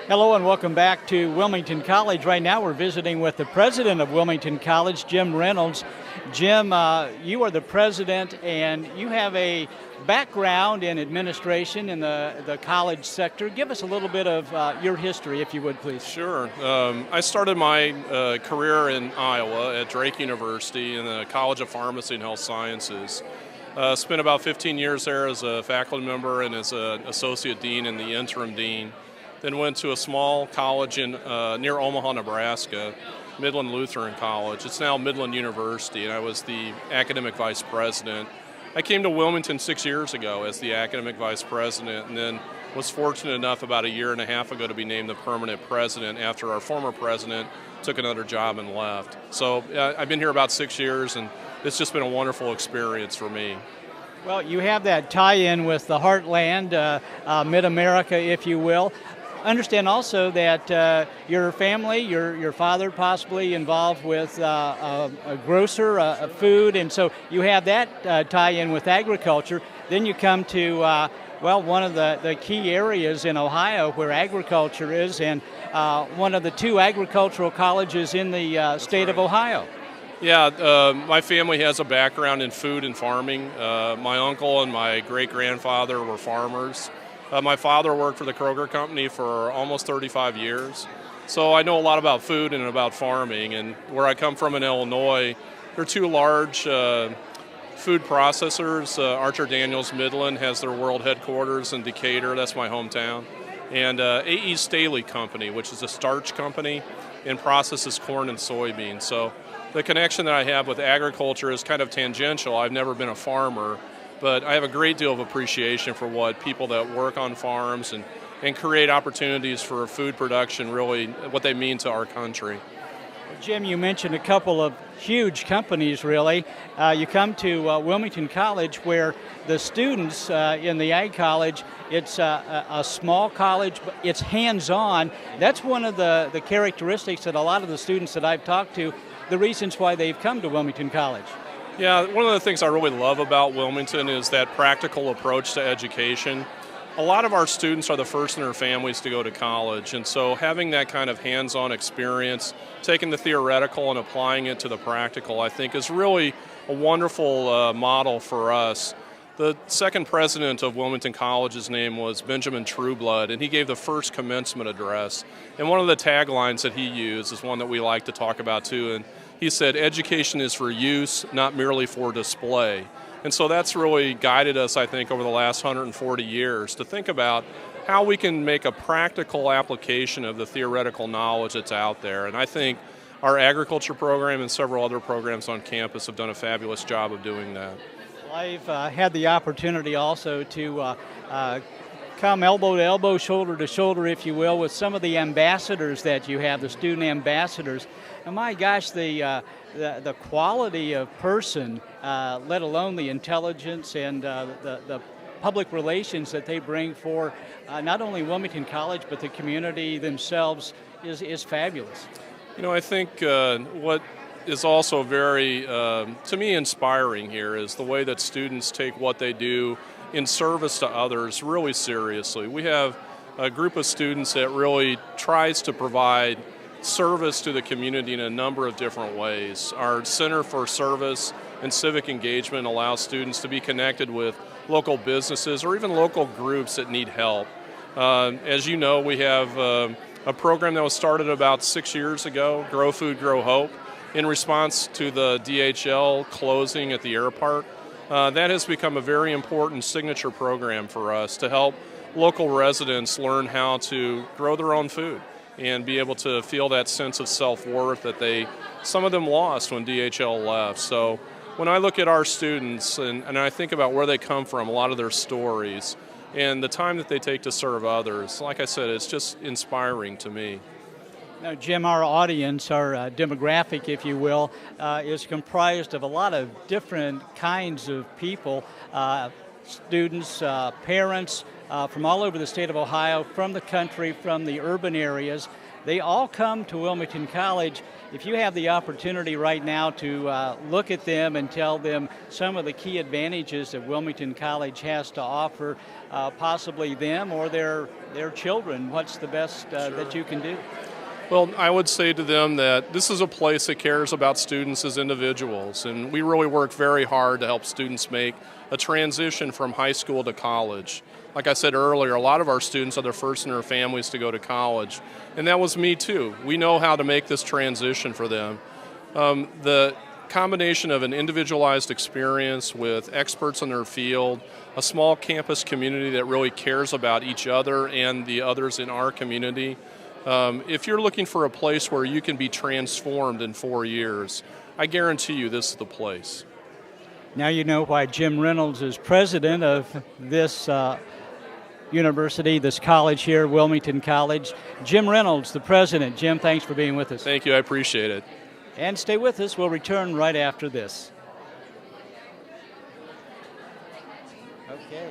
Hello and welcome back to Wilmington College. Right now we're visiting with the president of Wilmington College, Jim Reynolds. Jim, you are the president and you have a background in administration in the college sector. Give us a little bit of your history, if you would, please. Sure. I started my career in Iowa at Drake University in the College of Pharmacy and Health Sciences. Spent about 15 years there as a faculty member and as an associate dean and the interim dean. Then went to a small college in near Omaha, Nebraska, Midland Lutheran College. It's now Midland University, and I was the academic vice president. I came to Wilmington 6 years ago as the academic vice president, and then was fortunate enough about a year and a half ago to be named the permanent president after our former president took another job and left. So I've been here about 6 years, and it's just been a wonderful experience for me. Well, you have that tie-in with the heartland, Mid-America, if you will. Understand also that your family, your father possibly involved with a grocer, food, and so you have that tie-in with agriculture. Then you come to, one of the key areas in Ohio where agriculture is, and one of the two agricultural colleges in the state of Ohio. Yeah, my family has a background in food and farming. My uncle and my great-grandfather were farmers. My father worked for the Kroger Company for almost 35 years. So I know a lot about food and about farming. And where I come from in Illinois, there are two large food processors. Archer Daniels Midland has their world headquarters in Decatur. That's my hometown. And A.E. Staley Company, which is a starch company and processes corn and soybeans. So the connection that I have with agriculture is kind of tangential. I've never been a farmer, but I have a great deal of appreciation for what people that work on farms and create opportunities for food production, really what they mean to our country. Jim, you mentioned a couple of huge companies, really. You come to Wilmington College where the students in the Ag College, it's a small college, but it's hands-on. That's one of the characteristics that a lot of the students that I've talked to, the reasons why they've come to Wilmington College. Yeah, one of the things I really love about Wilmington is that practical approach to education. A lot of our students are the first in their families to go to college, and so having that kind of hands-on experience, taking the theoretical and applying it to the practical, I think is really a wonderful model for us. The second president of Wilmington College's name was Benjamin Trueblood, and he gave the first commencement address. And one of the taglines that he used is one that we like to talk about too, and he said, "Education is for use, not merely for display." And so that's really guided us, I think, over the last 140 years to think about how we can make a practical application of the theoretical knowledge that's out there. And I think our agriculture program and several other programs on campus have done a fabulous job of doing that. I've had the opportunity also to come elbow to elbow, shoulder to shoulder, if you will, with some of the ambassadors that you have, the student ambassadors. And my gosh, the quality of person, let alone the intelligence and the public relations that they bring for not only Wilmington College but the community themselves is fabulous. You know, I think what is also very, to me, inspiring here is the way that students take what they do in service to others really seriously. We have a group of students that really tries to provide service to the community in a number of different ways. Our Center for Service and Civic Engagement allows students to be connected with local businesses or even local groups that need help. As you know, we have a program that was started about 6 years ago, Grow Food, Grow Hope, in response to the DHL closing at the airport. That has become a very important signature program for us to help local residents learn how to grow their own food and be able to feel that sense of self-worth that some of them lost when DHL left. So when I look at our students and I think about where they come from, a lot of their stories, and the time that they take to serve others, like I said, it's just inspiring to me. Now, Jim, our audience, our demographic, if you will, is comprised of a lot of different kinds of people, students, parents from all over the state of Ohio, from the country, from the urban areas. They all come to Wilmington College. If you have the opportunity right now to look at them and tell them some of the key advantages that Wilmington College has to offer, possibly them or their children, what's the best that you can do? Well, I would say to them that this is a place that cares about students as individuals, and we really work very hard to help students make a transition from high school to college. Like I said earlier, a lot of our students are the first in their families to go to college, and that was me too. We know how to make this transition for them. The combination of an individualized experience with experts in their field, a small campus community that really cares about each other and the others in our community. If you're looking for a place where you can be transformed in 4 years, I guarantee you this is the place. Now you know why Jim Reynolds is president of this university, this college here, Wilmington College. Jim Reynolds, the president. Jim, thanks for being with us. Thank you, I appreciate it. And stay with us. We'll return right after this. Okay.